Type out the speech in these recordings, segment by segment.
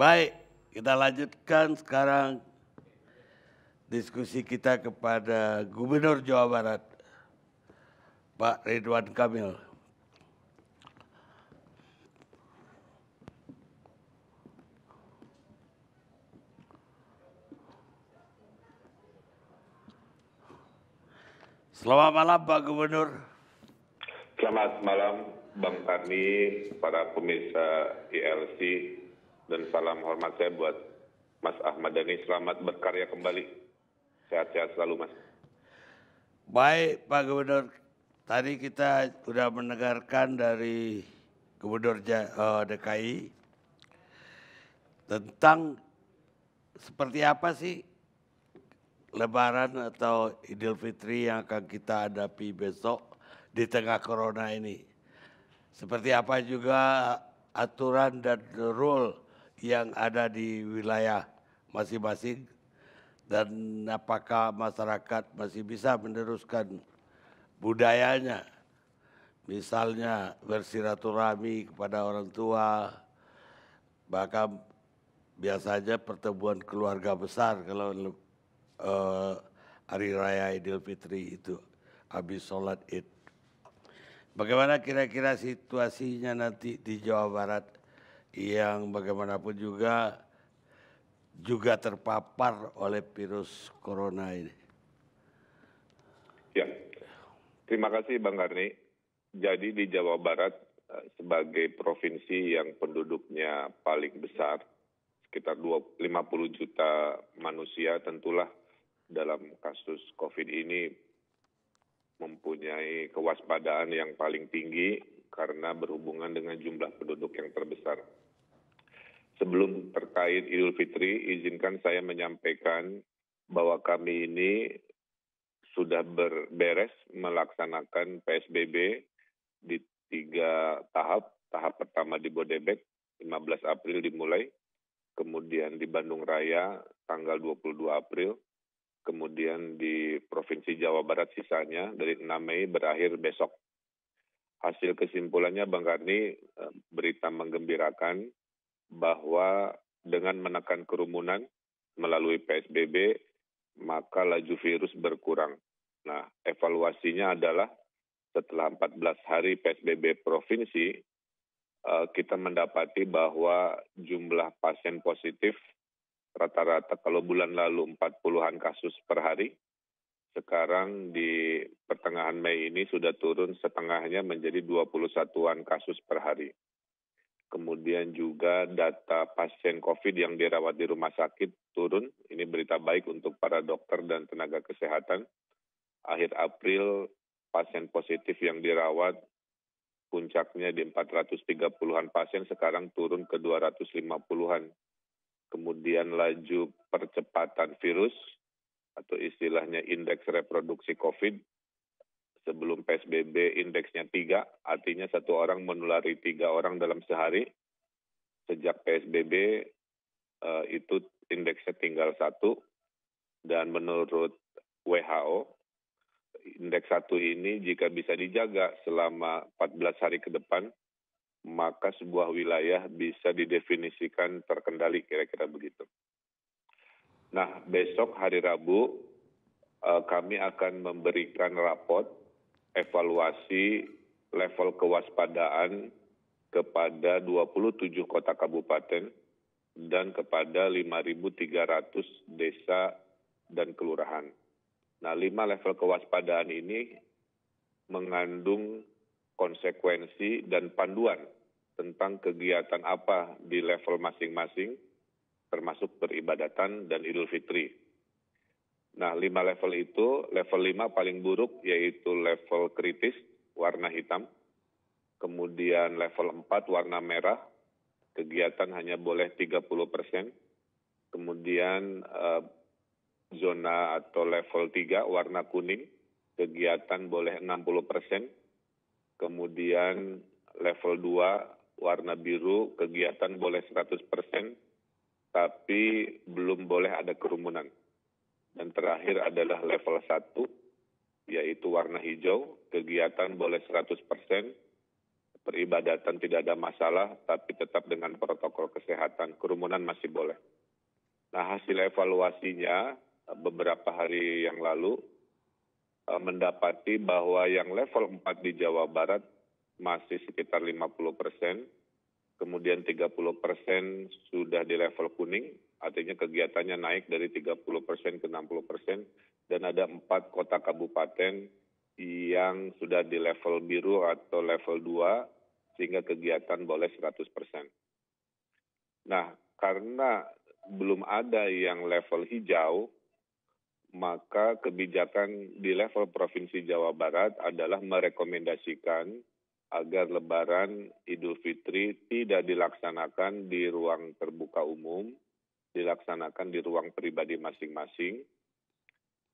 Baik, kita lanjutkan sekarang diskusi kita kepada Gubernur Jawa Barat, Pak Ridwan Kamil. Selamat malam Pak Gubernur. Selamat malam Bang Karni, para pemirsa ILC, dan salam hormat saya buat Mas Ahmad Dhani. Selamat berkarya kembali. Sehat-sehat selalu Mas. Baik Pak Gubernur, tadi kita sudah mendengarkan dari Gubernur DKI tentang seperti apa sih Lebaran atau Idul Fitri yang akan kita hadapi besok di tengah corona ini. Seperti apa juga aturan dan rule yang ada di wilayah masing-masing dan apakah masyarakat masih bisa meneruskan budayanya. Misalnya bersilaturahmi kepada orang tua, bahkan biasanya pertemuan keluarga besar kalau hari raya Idul Fitri itu habis sholat Id. Bagaimana kira-kira situasinya nanti di Jawa Barat yang bagaimanapun juga terpapar oleh virus corona ini? Ya, terima kasih Bang Karni. Jadi di Jawa Barat sebagai provinsi yang penduduknya paling besar, sekitar 50 juta manusia, tentulah dalam kasus COVID ini mempunyai kewaspadaan yang paling tinggi karena berhubungan dengan jumlah penduduk yang terbesar. Sebelum terkait Idul Fitri, izinkan saya menyampaikan bahwa kami ini sudah beres melaksanakan PSBB di 3 tahap. Tahap pertama di Bodebek, 15 April dimulai, kemudian di Bandung Raya tanggal 22 April, kemudian di Provinsi Jawa Barat sisanya dari 6 Mei berakhir besok. Hasil kesimpulannya Bang Karni, berita menggembirakan bahwa dengan menekan kerumunan melalui PSBB, maka laju virus berkurang. Nah, evaluasinya adalah setelah 14 hari PSBB provinsi, kita mendapati bahwa jumlah pasien positif rata-rata kalau bulan lalu 40-an kasus per hari, sekarang di pertengahan Mei ini sudah turun setengahnya menjadi 21-an kasus per hari. Kemudian juga data pasien COVID yang dirawat di rumah sakit turun, ini berita baik untuk para dokter dan tenaga kesehatan. Akhir April pasien positif yang dirawat puncaknya di 430-an pasien, sekarang turun ke 250-an. Kemudian laju percepatan virus atau istilahnya indeks reproduksi COVID, sebelum PSBB indeksnya 3, artinya 1 orang menulari 3 orang dalam sehari. Sejak PSBB itu indeksnya tinggal 1, dan menurut WHO, indeks 1 ini jika bisa dijaga selama 14 hari ke depan, maka sebuah wilayah bisa didefinisikan terkendali, kira-kira begitu. Nah, besok hari Rabu kami akan memberikan raport evaluasi level kewaspadaan kepada 27 kota kabupaten dan kepada 5.300 desa dan kelurahan. Nah, 5 level kewaspadaan ini mengandung konsekuensi dan panduan tentang kegiatan apa di level masing-masing, termasuk peribadatan dan Idul Fitri. Nah, 5 level itu, level 5 paling buruk yaitu level kritis, warna hitam. Kemudian level 4 warna merah, kegiatan hanya boleh 30%. Kemudian zona atau level 3 warna kuning, kegiatan boleh 60%. Kemudian level 2 warna biru, kegiatan boleh 100%, tapi belum boleh ada kerumunan. Dan terakhir adalah level 1, yaitu warna hijau, kegiatan boleh 100%, peribadatan tidak ada masalah, tapi tetap dengan protokol kesehatan, kerumunan masih boleh. Nah, hasil evaluasinya beberapa hari yang lalu mendapati bahwa yang level 4 di Jawa Barat masih sekitar 50%, kemudian 30% sudah di level kuning, artinya kegiatannya naik dari 30% ke 60%, dan ada 4 kota kabupaten yang sudah di level biru atau level 2, sehingga kegiatan boleh 100%. Nah, karena belum ada yang level hijau, maka kebijakan di level Provinsi Jawa Barat adalah merekomendasikan agar Lebaran Idul Fitri tidak dilaksanakan di ruang terbuka umum, dilaksanakan di ruang pribadi masing-masing.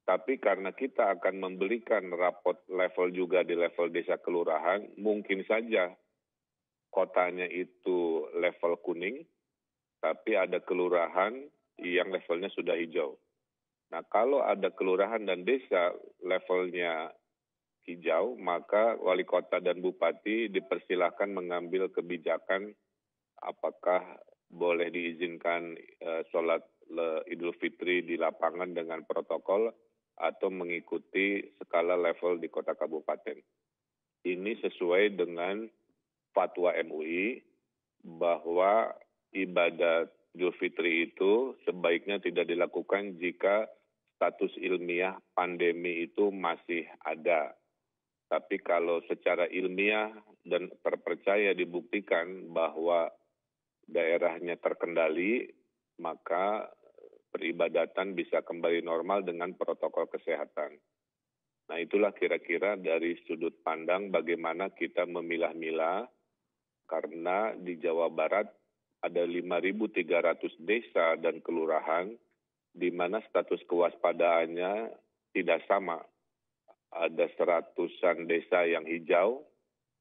Tapi karena kita akan memberikan rapot level juga di level desa kelurahan, mungkin saja kotanya itu level kuning, tapi ada kelurahan yang levelnya sudah hijau. Nah, kalau ada kelurahan dan desa levelnya hijau, maka wali kota dan bupati dipersilahkan mengambil kebijakan apakah boleh diizinkan sholat Idul Fitri di lapangan dengan protokol atau mengikuti skala level di kota kabupaten. Ini sesuai dengan fatwa MUI bahwa ibadah Idul Fitri itu sebaiknya tidak dilakukan jika status ilmiah pandemi itu masih ada. Tapi kalau secara ilmiah dan terpercaya dibuktikan bahwa daerahnya terkendali, maka peribadatan bisa kembali normal dengan protokol kesehatan. Nah, itulah kira-kira dari sudut pandang bagaimana kita memilah-milah, karena di Jawa Barat ada 5.300 desa dan kelurahan di mana status kewaspadaannya tidak sama. Ada 100-an desa yang hijau,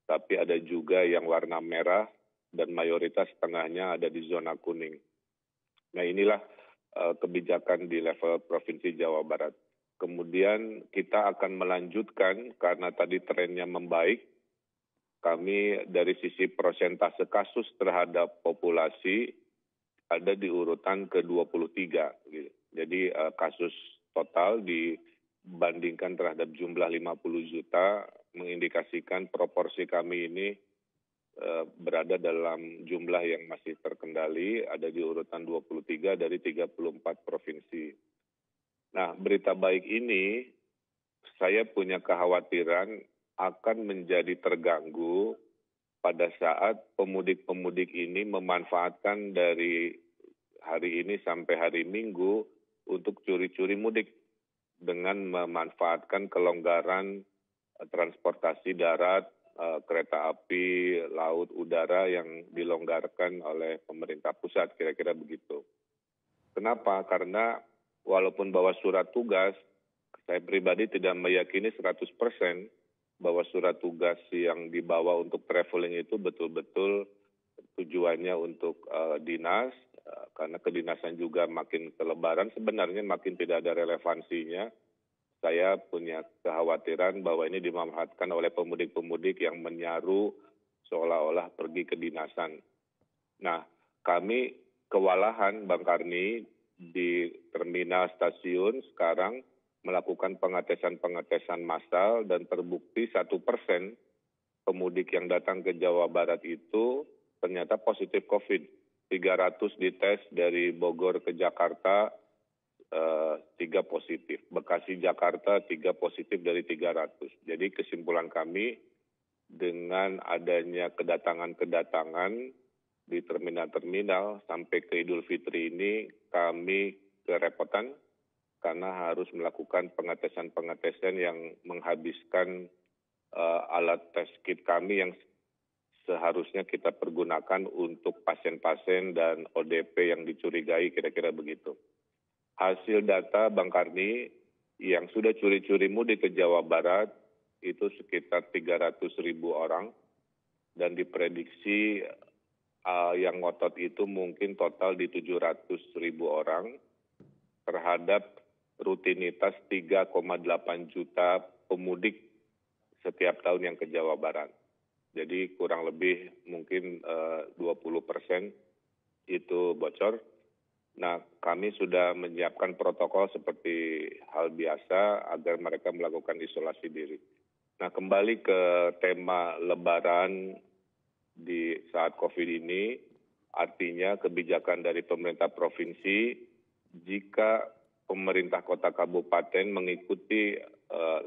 tapi ada juga yang warna merah dan mayoritas tengahnya ada di zona kuning. Nah, inilah kebijakan di level Provinsi Jawa Barat. Kemudian kita akan melanjutkan karena tadi trennya membaik. Kami dari sisi persentase kasus terhadap populasi ada di urutan ke-23. Gitu. Jadi kasus total dibandingkan terhadap jumlah 50 juta mengindikasikan proporsi kami ini berada dalam jumlah yang masih terkendali, ada di urutan 23 dari 34 provinsi. Nah, berita baik ini saya punya kekhawatiran akan menjadi terganggu pada saat pemudik-pemudik ini memanfaatkan dari hari ini sampai hari Minggu untuk curi-curi mudik dengan memanfaatkan kelonggaran transportasi darat, kereta api, laut, udara yang dilonggarkan oleh pemerintah pusat, kira-kira begitu. Kenapa? Karena walaupun bawa surat tugas, saya pribadi tidak meyakini 100% bahwa surat tugas yang dibawa untuk traveling itu betul-betul tujuannya untuk dinas, karena kedinasan juga makin ke Lebaran, sebenarnya makin tidak ada relevansinya. Saya punya kekhawatiran bahwa ini dimanfaatkan oleh pemudik-pemudik yang menyaru seolah-olah pergi ke dinasan. Nah, kami kewalahan, Bang Karni, di terminal stasiun sekarang melakukan pengetesan massal dan terbukti 1% pemudik yang datang ke Jawa Barat itu ternyata positif COVID. 300 dites dari Bogor ke Jakarta, 3 positif. Bekasi Jakarta 3 positif dari 300. Jadi kesimpulan kami dengan adanya kedatangan di terminal-terminal sampai ke Idul Fitri ini kami kerepotan karena harus melakukan pengetesan yang menghabiskan alat tes kit kami yang seharusnya kita pergunakan untuk pasien-pasien dan ODP yang dicurigai, kira-kira begitu. Hasil data Bang Karni yang sudah curi-curi mudik ke Jawa Barat itu sekitar 300.000 orang dan diprediksi yang ngotot itu mungkin total di 700.000 orang terhadap rutinitas 3,8 juta pemudik setiap tahun yang ke Jawa Barat. Jadi kurang lebih mungkin 20% itu bocor. Nah, kami sudah menyiapkan protokol seperti hal biasa agar mereka melakukan isolasi diri. Nah, kembali ke tema Lebaran di saat COVID ini, artinya kebijakan dari pemerintah provinsi, jika pemerintah kota kabupaten mengikuti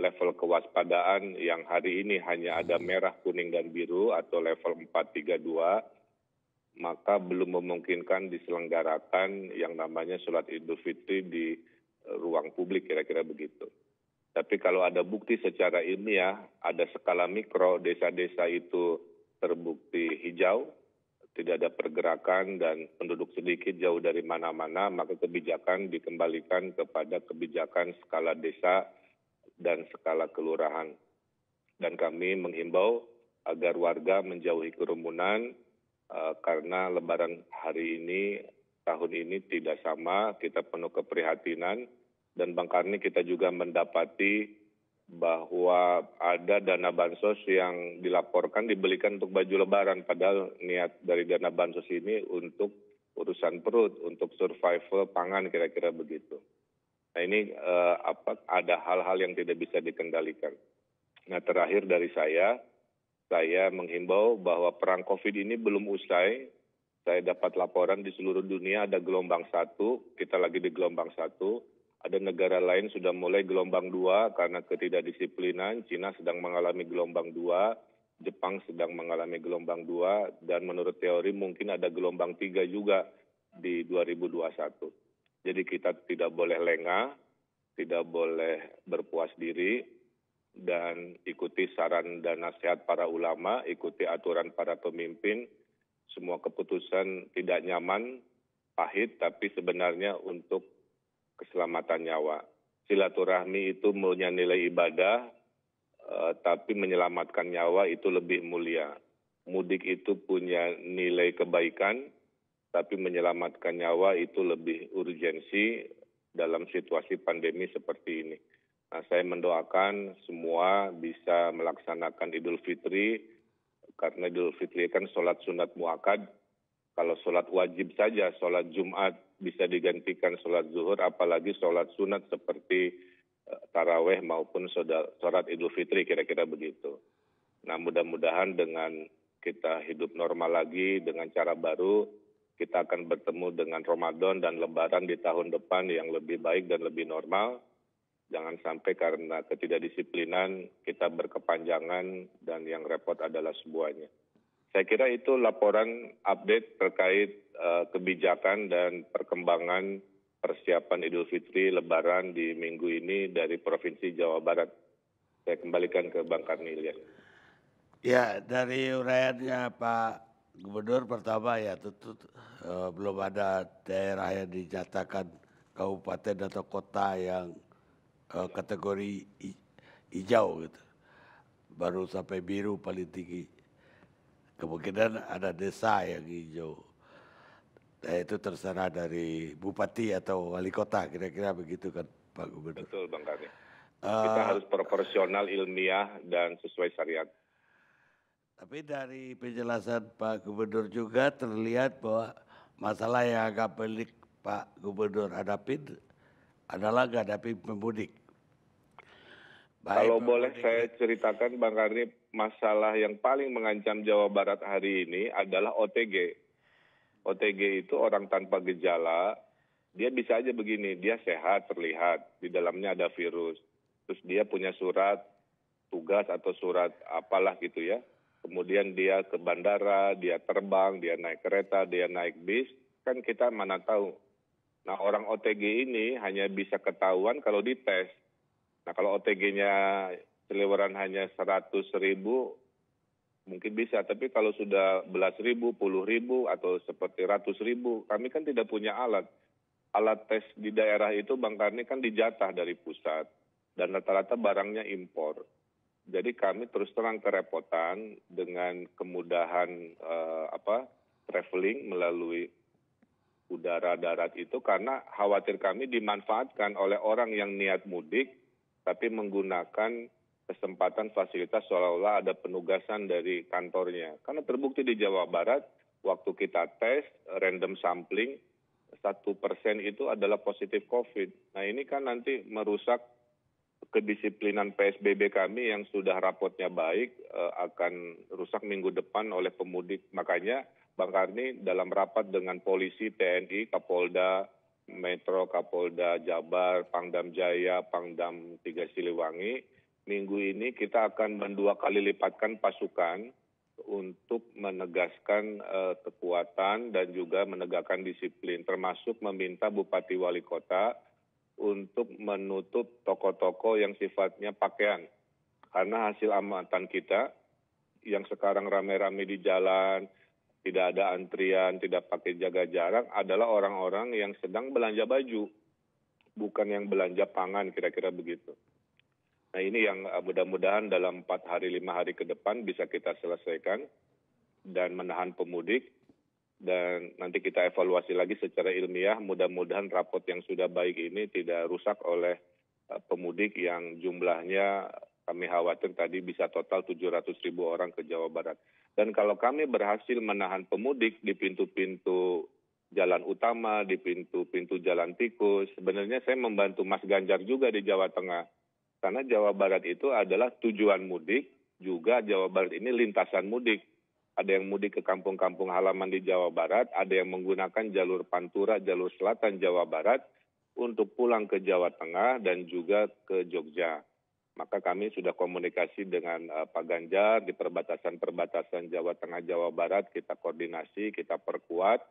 level kewaspadaan yang hari ini hanya ada merah, kuning, dan biru atau level 4, 3, 2, maka belum memungkinkan diselenggarakan yang namanya sholat Idul Fitri di ruang publik, kira-kira begitu. Tapi kalau ada bukti secara ilmiah, ada skala mikro, desa-desa itu terbukti hijau, tidak ada pergerakan dan penduduk sedikit jauh dari mana-mana, maka kebijakan dikembalikan kepada kebijakan skala desa dan skala kelurahan. Dan kami menghimbau agar warga menjauhi kerumunan, karena Lebaran hari ini, tahun ini tidak sama, kita penuh keprihatinan, dan Bang Karni kita juga mendapati bahwa ada dana bansos yang dilaporkan dibelikan untuk baju Lebaran, padahal niat dari dana bansos ini untuk urusan perut, untuk survival pangan, kira-kira begitu. Nah ini ada hal-hal yang tidak bisa dikendalikan. Nah terakhir dari saya menghimbau bahwa perang COVID ini belum usai. Saya dapat laporan di seluruh dunia ada gelombang 1, kita lagi di gelombang 1. Ada negara lain sudah mulai gelombang 2 karena ketidakdisiplinan. Cina sedang mengalami gelombang 2, Jepang sedang mengalami gelombang 2, dan menurut teori mungkin ada gelombang 3 juga di 2021. Jadi kita tidak boleh lengah, tidak boleh berpuas diri, dan ikuti saran dan nasihat para ulama, ikuti aturan para pemimpin. Semua keputusan tidak nyaman, pahit, tapi sebenarnya untuk keselamatan nyawa. Silaturahmi itu punya nilai ibadah, tapi menyelamatkan nyawa itu lebih mulia. Mudik itu punya nilai kebaikan, tapi menyelamatkan nyawa itu lebih urgensi dalam situasi pandemi seperti ini. Nah, saya mendoakan semua bisa melaksanakan Idul Fitri, karena Idul Fitri kan sholat sunat muakkad. Kalau sholat wajib saja, sholat Jumat bisa digantikan sholat zuhur, apalagi sholat sunat seperti taraweh maupun sholat Idul Fitri, kira-kira begitu. Nah, mudah-mudahan dengan kita hidup normal lagi, dengan cara baru, kita akan bertemu dengan Ramadan dan Lebaran di tahun depan yang lebih baik dan lebih normal. Jangan sampai karena ketidakdisiplinan kita berkepanjangan dan yang repot adalah semuanya. Saya kira itu laporan update terkait kebijakan dan perkembangan persiapan Idul Fitri Lebaran di minggu ini dari Provinsi Jawa Barat. Saya kembalikan ke Bang Karni Ilyas. Ya, dari uraiannya Pak Gubernur pertama ya tentu belum ada daerah yang dinyatakan kabupaten atau kota yang kategori hijau gitu. Baru sampai biru paling tinggi. Kemungkinan ada desa yang hijau. Nah, itu terserah dari bupati atau wali kota, kira-kira begitu kan Pak Gubernur. Betul Bang Karni. Kita harus proporsional, ilmiah, dan sesuai syariat. Tapi dari penjelasan Pak Gubernur juga terlihat bahwa masalah yang agak pelik Pak Gubernur hadapin adalah menghadapi pemudik. Kalau boleh saya ceritakan Bang Karni, masalah yang paling mengancam Jawa Barat hari ini adalah OTG. OTG itu orang tanpa gejala, dia bisa aja begini, dia sehat terlihat, di dalamnya ada virus. Terus dia punya surat tugas atau surat apalah gitu ya. Kemudian dia ke bandara, dia terbang, dia naik kereta, dia naik bis, kan kita mana tahu. Nah orang OTG ini hanya bisa ketahuan kalau dites. Nah kalau OTG-nya seliweran hanya 100.000, mungkin bisa. Tapi kalau sudah belas ribu, puluh ribu, atau seperti ratus ribu, kami kan tidak punya alat. Alat tes di daerah itu Bang Karni kan dijatah dari pusat. Dan rata-rata barangnya impor. Jadi kami terus terang kerepotan dengan kemudahan traveling melalui udara darat itu karena khawatir kami dimanfaatkan oleh orang yang niat mudik tapi menggunakan kesempatan fasilitas seolah-olah ada penugasan dari kantornya. Karena terbukti di Jawa Barat, waktu kita tes random sampling, 1% itu adalah positif COVID. Nah ini kan nanti merusak kedisiplinan PSBB kami yang sudah rapotnya baik, akan rusak minggu depan oleh pemudik. Makanya Bang Karni dalam rapat dengan polisi, TNI, Kapolda, Metro, Kapolda Jabar, Pangdam Jaya, Pangdam 3 Siliwangi, minggu ini kita akan mendua kali lipatkan pasukan untuk menegaskan kekuatan dan juga menegakkan disiplin, termasuk meminta Bupati Wali Kota untuk menutup toko-toko yang sifatnya pakaian. Karena hasil amatan kita yang sekarang rame-rame di jalan, tidak ada antrian, tidak pakai jaga jarak, adalah orang-orang yang sedang belanja baju, bukan yang belanja pangan, kira-kira begitu. Nah ini yang mudah-mudahan dalam 4 hari, 5 hari ke depan bisa kita selesaikan dan menahan pemudik. Dan nanti kita evaluasi lagi secara ilmiah, mudah-mudahan rapot yang sudah baik ini tidak rusak oleh pemudik yang jumlahnya kami khawatir tadi bisa total 700.000 orang ke Jawa Barat. Dan kalau kami berhasil menahan pemudik di pintu-pintu jalan utama, di pintu-pintu jalan tikus, sebenarnya saya membantu Mas Ganjar juga di Jawa Tengah. Karena Jawa Barat itu adalah tujuan mudik, juga Jawa Barat ini lintasan mudik. Ada yang mudik ke kampung-kampung halaman di Jawa Barat, ada yang menggunakan jalur Pantura, jalur selatan Jawa Barat untuk pulang ke Jawa Tengah dan juga ke Jogja. Maka kami sudah komunikasi dengan Pak Ganjar di perbatasan-perbatasan Jawa Tengah, Jawa Barat, kita koordinasi, kita perkuat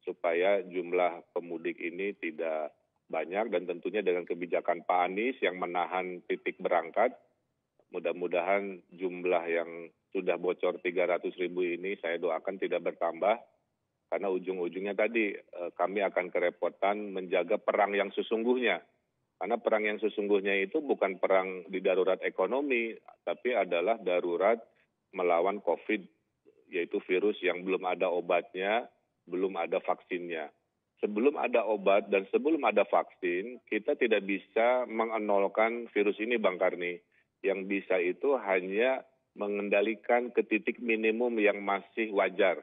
supaya jumlah pemudik ini tidak banyak dan tentunya dengan kebijakan Pak Anies yang menahan titik berangkat, mudah-mudahan jumlah yang sudah bocor 300.000 ini saya doakan tidak bertambah, karena ujung-ujungnya tadi kami akan kerepotan menjaga perang yang sesungguhnya. Karena perang yang sesungguhnya itu bukan perang di darurat ekonomi, tapi adalah darurat melawan COVID, yaitu virus yang belum ada obatnya, belum ada vaksinnya. Sebelum ada obat dan sebelum ada vaksin, kita tidak bisa mengenolkan virus ini, Bang Karni. Yang bisa itu hanya mengendalikan ke titik minimum yang masih wajar.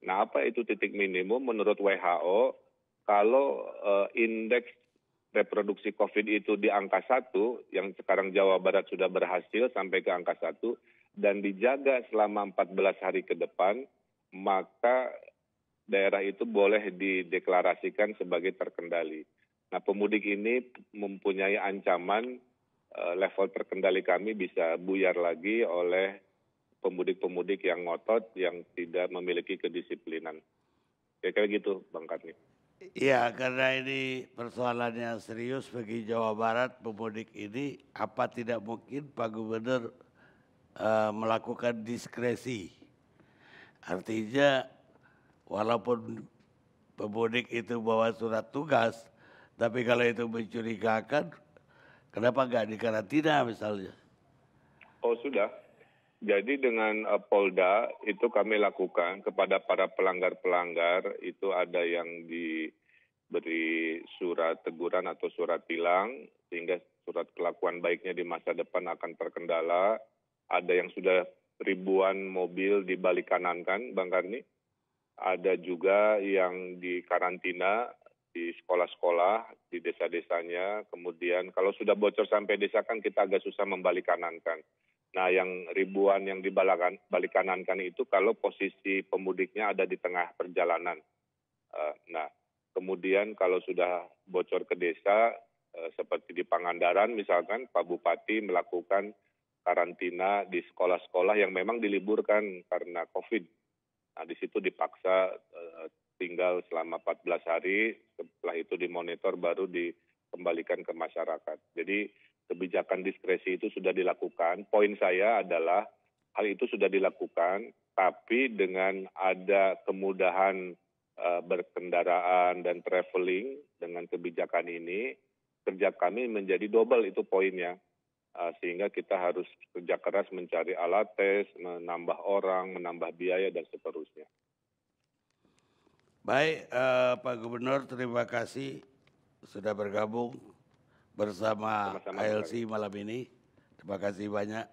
Nah, apa itu titik minimum? Menurut WHO, kalau indeks reproduksi COVID itu di angka 1, yang sekarang Jawa Barat sudah berhasil sampai ke angka 1, dan dijaga selama 14 hari ke depan, maka daerah itu boleh dideklarasikan sebagai terkendali. Nah, pemudik ini mempunyai ancaman level terkendali kami bisa buyar lagi oleh pemudik-pemudik yang ngotot, yang tidak memiliki kedisiplinan. Kira-kira gitu, Bang Karni. Iya, karena ini persoalannya serius bagi Jawa Barat, pemudik ini, apa tidak mungkin Pak Gubernur melakukan diskresi? Artinya, walaupun pemudik itu bawa surat tugas, tapi kalau itu mencurigakan, kenapa nggak dikarantina misalnya? Oh sudah. Jadi dengan Polda itu kami lakukan kepada para pelanggar-pelanggar, itu ada yang diberi surat teguran atau surat tilang, sehingga surat kelakuan baiknya di masa depan akan terkendala. Ada yang sudah ribuan mobil dibalik kanankan, Bang Karni. Ada juga yang dikarantina di sekolah-sekolah, di desa-desanya. Kemudian kalau sudah bocor sampai desa kan kita agak susah membalik kanankan. Nah yang ribuan yang dibalik kanankan itu kalau posisi pemudiknya ada di tengah perjalanan. Nah kemudian kalau sudah bocor ke desa, seperti di Pangandaran misalkan, Pak Bupati melakukan karantina di sekolah-sekolah yang memang diliburkan karena COVID. Nah di situ dipaksa tinggal selama 14 hari, setelah itu dimonitor baru dikembalikan ke masyarakat. Jadi kebijakan diskresi itu sudah dilakukan. Poin saya adalah hal itu sudah dilakukan, tapi dengan ada kemudahan berkendaraan dan traveling dengan kebijakan ini, kerja kami menjadi double, itu poinnya. Sehingga kita harus kerja keras mencari alat tes, menambah orang, menambah biaya, dan seterusnya. Baik, Pak Gubernur, terima kasih sudah bergabung bersama Sama-sama, ALC malam ini. Terima kasih banyak.